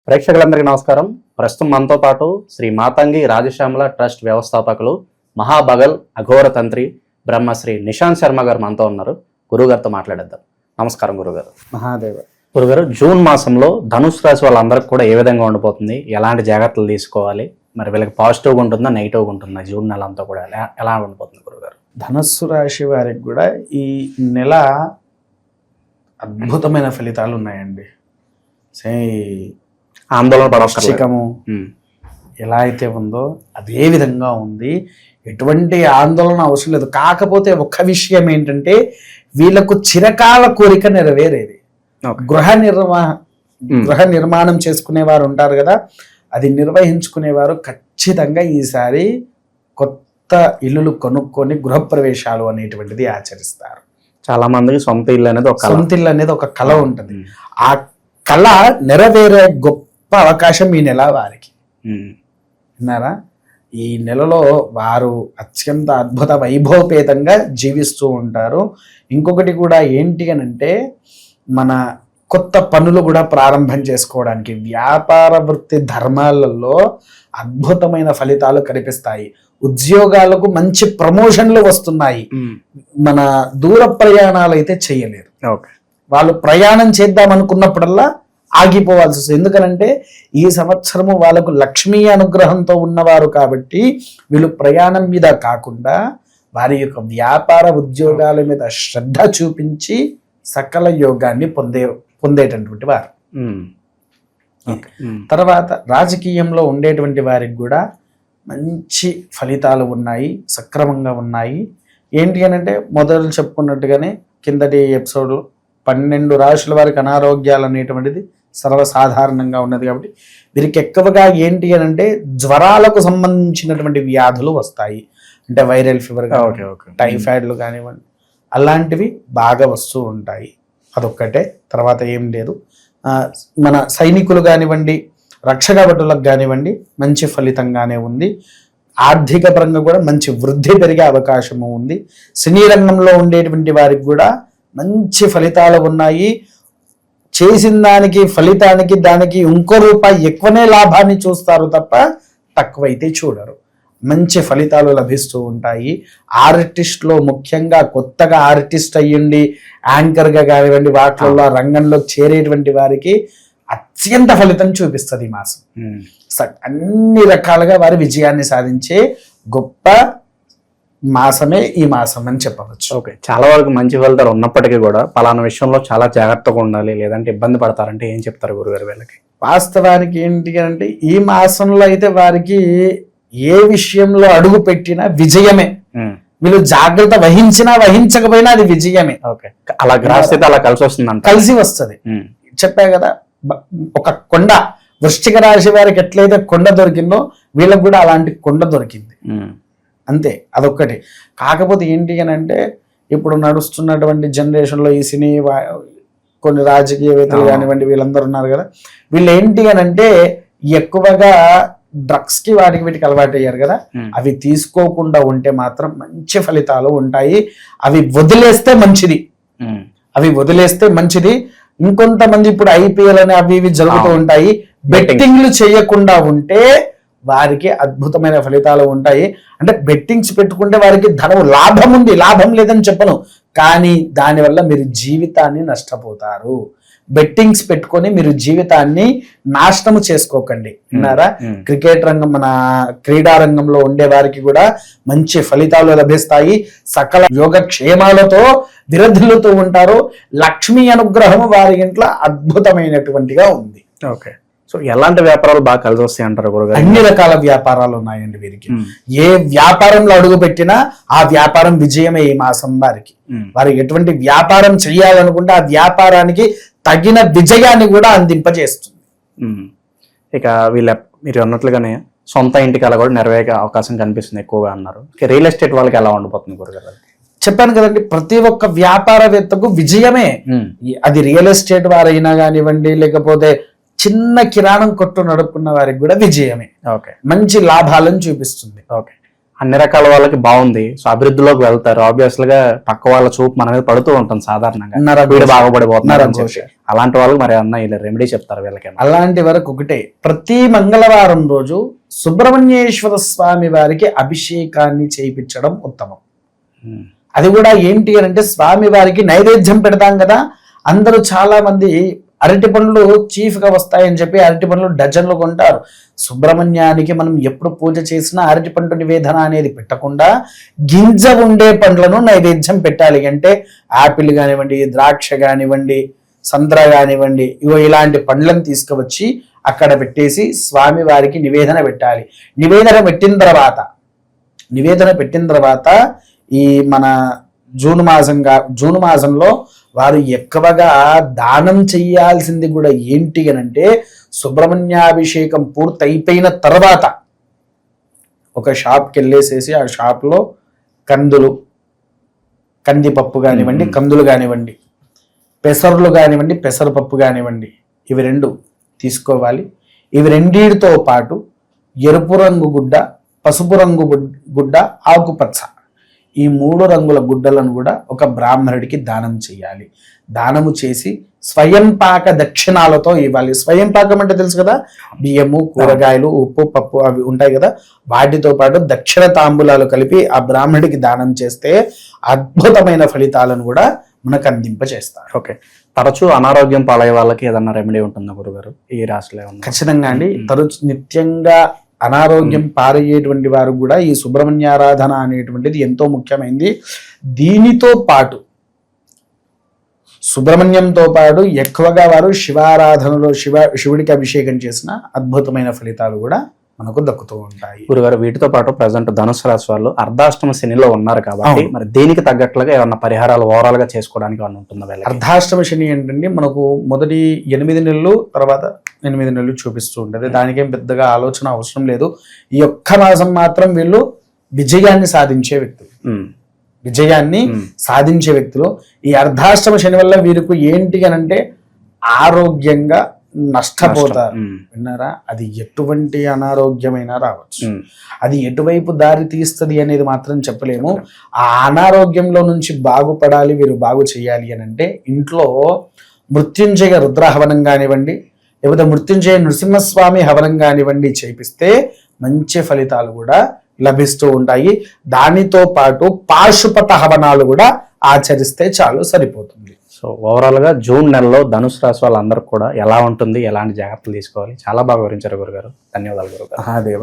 ప్రేక్షకులందరికీ నమస్కారం. ప్రస్తుతం మనతో పాటు శ్రీ మాతంగి రాజశ్యామల ట్రస్ట్ వ్యవస్థాపకులు మహాబగల్ అఘోర తంత్రి బ్రహ్మశ్రీ నిశాంత్ శర్మ గారు మనతో ఉన్నారు. గురుగారితో మాట్లాడేద్దాం. నమస్కారం గురుగారు. మహాదేవ. గురుగారు, జూన్ మాసంలో ధనుసు రాశి వాళ్ళందరికీ కూడా ఏ విధంగా ఉండిపోతుంది, ఎలాంటి జాగ్రత్తలు తీసుకోవాలి, మరి వీళ్ళకి పాజిటివ్గా ఉంటుందా నెగిటివ్గా ఉంటుందా, జూన్ నెల అంతా కూడా ఎలా ఉండిపోతుంది గురుగారు? ధనస్సు రాశి వారికి కూడా ఈ నెల అద్భుతమైన ఫలితాలు ఉన్నాయండి. ఆందోళన వృశ్చికము ఎలా అయితే ఉందో అదే విధంగా ఉంది. ఎటువంటి ఆందోళన అవసరం లేదు. కాకపోతే ఒక్క విషయం ఏంటంటే వీళ్ళకు చిరకాల కోరిక నెరవేరేది. గృహ నిర్మాణం చేసుకునేవారు ఉంటారు కదా, అది నిర్వహించుకునేవారు ఖచ్చితంగా ఈసారి కొత్త ఇల్లులు కొనుక్కొని గృహప్రవేశాలు అనేటువంటిది ఆచరిస్తారు. చాలా మందికి సొంత ఇల్లు అనేది ఒక కళ ఉంటుంది. ఆ కళ నెరవేరే గొప్ప అవకాశం ఈ నెల వారికి. విన్నారా? ఈ నెలలో వారు అత్యంత అద్భుత వైభవపేతంగా జీవిస్తూ ఉంటారు. ఇంకొకటి కూడా ఏంటి అనంటే, మన కొత్త పనులు కూడా ప్రారంభం చేసుకోవడానికి వ్యాపార వృత్తి ధర్మాలలో అద్భుతమైన ఫలితాలు కనిపిస్తాయి. ఉద్యోగాలకు మంచి ప్రమోషన్లు వస్తున్నాయి. మన దూర ప్రయాణాలు అయితే చేయలేరు. వాళ్ళు ప్రయాణం చేద్దాం అనుకున్నప్పుడల్లా ఆగిపోవాల్సి వస్తుంది. ఎందుకనంటే ఈ సంవత్సరము వాళ్ళకు లక్ష్మీ అనుగ్రహంతో ఉన్నవారు కాబట్టి వీళ్ళు ప్రయాణం మీద కాకుండా వారి యొక్క వ్యాపార ఉద్యోగాల మీద శ్రద్ధ చూపించి సకల యోగాన్ని పొందేటటువంటి వారు. తర్వాత రాజకీయంలో ఉండేటువంటి వారికి కూడా మంచి ఫలితాలు ఉన్నాయి, సక్రమంగా ఉన్నాయి. ఏంటి అనంటే మొదలు చెప్పుకున్నట్టుగానే కిందటి ఎపిసోడ్లో 12 రాశుల వారికి అనారోగ్యాలు అనేటువంటిది సర్వసాధారణంగా ఉన్నది. కాబట్టి వీరికి ఎక్కువగా ఏంటి అనంటే జ్వరాలకు సంబంధించినటువంటి వ్యాధులు వస్తాయి. అంటే వైరల్ ఫీవర్ కానివ్వండి, టైఫాయిడ్లు కానివ్వండి, అలాంటివి బాగా వస్తూ ఉంటాయి. అదొక్కటే, తర్వాత ఏం లేదు. మన సైనికులు కానివ్వండి, రక్షక భటులకు కానివ్వండి మంచి ఫలితంగానే ఉంది. ఆర్థిక పరంగా కూడా మంచి వృద్ధి పెరిగే అవకాశము ఉంది. సినీ రంగంలో ఉండేటువంటి వారికి కూడా మంచి ఫలితాలు ఉన్నాయి. చేసిన దానికి ఫలితానికి దానికి ఇంకో రూపాయి ఎక్కువనే లాభాన్ని చూస్తారు తప్ప తక్కువైతే చూడరు. మంచి ఫలితాలు లభిస్తూ ఉంటాయి. ఆర్టిస్ట్లో ముఖ్యంగా కొత్తగా ఆర్టిస్ట్ అయ్యండి, యాంకర్గా కానివ్వండి, వాటిల్లో రంగంలో చేరేటువంటి వారికి అత్యంత ఫలితం చూపిస్తుంది ఈ మాసం. అన్ని రకాలుగా వారి విజయాన్ని సాధించే గొప్ప మాసమే ఈ మాసం అని చెప్పవచ్చు. ఓకే, చాలా వరకు మంచి ఫలితాలు ఉన్నప్పటికీ కూడా పలానా విషయంలో చాలా జాగ్రత్తగా ఉండాలి, లేదంటే ఇబ్బంది పడతారంటే ఏం చెప్తారు గురుగారు వీళ్ళకి? వాస్తవానికి ఏంటి అంటే ఈ మాసంలో అయితే వారికి ఏ విషయంలో అడుగు పెట్టినా విజయమే. వీళ్ళు జాగ్రత్త వహించినా వహించకపోయినా అది విజయమే. ఓకే, అలా గ్రహిస్తే అలా కలిసి వస్తుంది, కలిసి వస్తుంది. చెప్పా కదా, ఒక కొండ వృశ్చిక రాశి వారికి ఎట్లయితే కొండ దొరికిందో వీళ్ళకి కూడా అలాంటి కొండ దొరికింది. అంతే, అదొక్కటి. కాకపోతే ఏంటి అని అంటే ఇప్పుడు నడుస్తున్నటువంటి జనరేషన్లో ఈ సినీ కొన్ని రాజకీయవేత్తలు కానివ్వండి వీళ్ళందరూ ఉన్నారు కదా, వీళ్ళు ఏంటి అని అంటే ఎక్కువగా డ్రగ్స్ కి వీటికి అలవాటు అయ్యారు కదా, అవి తీసుకోకుండా ఉంటే మాత్రం మంచి ఫలితాలు ఉంటాయి. అవి వదిలేస్తే మంచిది. ఇంకొంతమంది ఇప్పుడు ఐపీఎల్ అని అవి ఇవి జరుగుతూ ఉంటాయి. బెట్టింగ్లు చేయకుండా ఉంటే వారికి అద్భుతమైన ఫలితాలు ఉంటాయి. అంటే బెట్టింగ్స్ పెట్టుకుంటే వారికి ధనం లాభం ఉంది, లాభం లేదని చెప్పను, కానీ దానివల్ల మీరు జీవితాన్ని నష్టపోతారు. బెట్టింగ్స్ పెట్టుకొని మీరు జీవితాన్ని నాశనం చేసుకోకండి. విన్నారా? క్రికెట్ రంగం, మన క్రీడా రంగంలో ఉండే వారికి కూడా మంచి ఫలితాలు లభిస్తాయి. సకల యోగక్షేమాలతో విరధిల్లుతూ ఉంటారు. లక్ష్మీ అనుగ్రహం వారి ఇంట్లో అద్భుతమైనటువంటిగా ఉంది. ఓకే, సో ఎలాంటి వ్యాపారాలు బాగా కలిసి వస్తాయి అంటారు గురుగారు? అన్ని రకాల వ్యాపారాలు ఉన్నాయండి వీరికి. ఏ వ్యాపారంలో అడుగు పెట్టినా ఆ వ్యాపారం విజయమే ఈ మాసం వారికి. వారు ఎటువంటి వ్యాపారం చేయాలనుకుంటే ఆ వ్యాపారానికి తగిన విజయాన్ని కూడా అందింపజేస్తుంది. ఇక మీరు అన్నట్లుగానే సొంత ఇంటికి అలా కూడా నెరవేరే అవకాశం కనిపిస్తుంది ఎక్కువగా అన్నారు. రియల్ ఎస్టేట్ వాళ్ళకి ఎలా ఉండిపోతుంది గురుగారు? చెప్పాను కదండి, ప్రతి ఒక్క వ్యాపారవేత్తకు విజయమే. అది రియల్ ఎస్టేట్ వారైనా కానివ్వండి, లేకపోతే చిన్న కిరాణం కొట్టు నడుపుకున్న వారికి కూడా విజయమే. ఓకే, మంచి లాభాలను చూపిస్తుంది. ఓకే, అన్ని రకాల వాళ్ళకి బాగుంది, సో అభివృద్ధిలోకి వెళ్తారు. ఆబ్వియస్లీ గా పక్క వాళ్ళ చూపు మన మీద పడుతూ ఉంటుంది సాధారణంగా, వీడు బాగుపడిపోతున్నారు అని చెప్పి. అలాంటి వాళ్ళకి మరి అన్న ఇలా రెమెడీ చెప్తారు వీళ్ళకి? అలాంటి వరకు ఒకటే, ప్రతి మంగళవారం రోజు సుబ్రహ్మణ్యేశ్వర స్వామి వారికి అభిషేకాన్ని చేయించడం ఉత్తమం. అది కూడా ఏంటి అని అంటే, స్వామి వారికి నైవేద్యం పెడతాం కదా, అందరూ చాలా మంది అరటి పండ్లు చీఫ్ గా వస్తాయని చెప్పి అరటి పండ్లు డజన్లు కొంటారు. సుబ్రహ్మణ్యానికి మనం ఎప్పుడు పూజ చేసినా అరటి పండు నివేదన అనేది పెట్టకుండా గింజ ఉండే పండ్లను నైవేద్యం పెట్టాలి. అంటే ఆపిల్ కానివ్వండి, ద్రాక్ష కానివ్వండి, సంత్ర కానివ్వండి, ఇలాంటి పండ్లను తీసుకువచ్చి అక్కడ పెట్టేసి స్వామి వారికి నివేదన పెట్టాలి. నివేదన పెట్టిన తర్వాత ఈ మన జూన్ మాసంలో వారు ఎక్కువగా దానం చెయ్యాల్సింది కూడా ఏంటి అని అంటే, సుబ్రహ్మణ్యాభిషేకం పూర్తయిపోయిన తర్వాత ఒక షాప్కి వెళ్ళేసేసి ఆ షాప్లో కందిపప్పు కానివ్వండి, కందులు కానివ్వండి, పెసర్లు కానివ్వండి, పెసరపప్పు కానివ్వండి, ఇవి 2 తీసుకోవాలి. ఇవి రెండిటితో పాటు ఎరుపు రంగు గుడ్డ, పసుపు రంగు గుడ్డ, ఆకుపచ్చ, ఈ 3 రంగుల గుడ్డలను కూడా ఒక బ్రాహ్మణుడికి దానం చేయాలి. దానము చేసి స్వయం పాక దక్షిణాలతో ఇవ్వాలి. స్వయం పాకం అంటే తెలుసు కదా, బియ్యము, కూరగాయలు, ఉప్పు, పప్పు అవి ఉంటాయి కదా, వాటితో పాటు దక్షిణ తాంబూలాలు కలిపి ఆ బ్రాహ్మణుడికి దానం చేస్తే అద్భుతమైన ఫలితాలను కూడా మనకు అందింపజేస్తారు. ఓకే, తరచూ అనారోగ్యం పాలయ్యే వాళ్ళకి ఏదన్నా రెమెడీ ఉంటుందా గురుగారు ఈ రాశిలో? ఖచ్చితంగా అండి. తరచు నిత్యంగా అనారోగ్యం పారయ్యేటువంటి వారు కూడా ఈ సుబ్రహ్మణ్యారాధన అనేటువంటిది ఎంతో ముఖ్యమైనది. దీనితో పాటు సుబ్రహ్మణ్యంతో పాటు ఎక్కువగా వారు శివారాధనలో శివుడికి అభిషేకం చేసిన అద్భుతమైన ఫలితాలు కూడా మనకు దక్కుతూ ఉంటాయి. గురుగారు, వీటితో పాటు ప్రజెంట్ ధనుసు రాశి వాళ్ళు అర్ధాష్టమ శనిలో ఉన్నారు కాబట్టి మరి దీనికి తగ్గట్లుగా ఏమన్నా పరిహారాలు ఓవరాల్ గా చేసుకోవడానికి ఏమన్నా ఉంటుందా? అర్ధాష్టమ శని ఏంటంటే మనకు మొదటి 8 నెలలు, తర్వాత 8 నెలలు చూపిస్తూ ఉంటుంది. దానికేం పెద్దగా ఆలోచన అవసరం లేదు. ఈ ఒక్క మాసం మాత్రం వీళ్ళు విజయాన్ని సాధించే వ్యక్తులు. ఈ అర్ధాష్టమ శని వల్ల వీరికి ఏంటి అని అంటే ఆరోగ్యంగా నష్టపోతారు. విన్నారా? అది ఎటువంటి అనారోగ్యమైనా రావచ్చు, అది ఎటువైపు దారి తీస్తుంది అనేది మాత్రం చెప్పలేము. ఆ అనారోగ్యంలో నుంచి బాగుపడాలి, వీరు బాగు చేయాలి అని అంటే ఇంట్లో మృత్యుంజయ రుద్ర హవనం కానివ్వండి, లేకపోతే మృత్యుంజయ నృసింహస్వామి హవనం కానివ్వండి చేపిస్తే మంచి ఫలితాలు కూడా లభిస్తూ ఉంటాయి. దానితో పాటు పాశుపత హవనాలు కూడా ఆచరిస్తే చాలు, సరిపోతుంది. సో ఓవరాల్ గా జూన్ నెలలో ధనుసు రాశి వాళ్ళందరూ కూడా ఎలా ఉంటుంది, ఎలాంటి జాగ్రత్తలు తీసుకోవాలి, చాలా బాగా వివరించారు గురుగారు. ధన్యవాదాలు గురుగారు. దేవ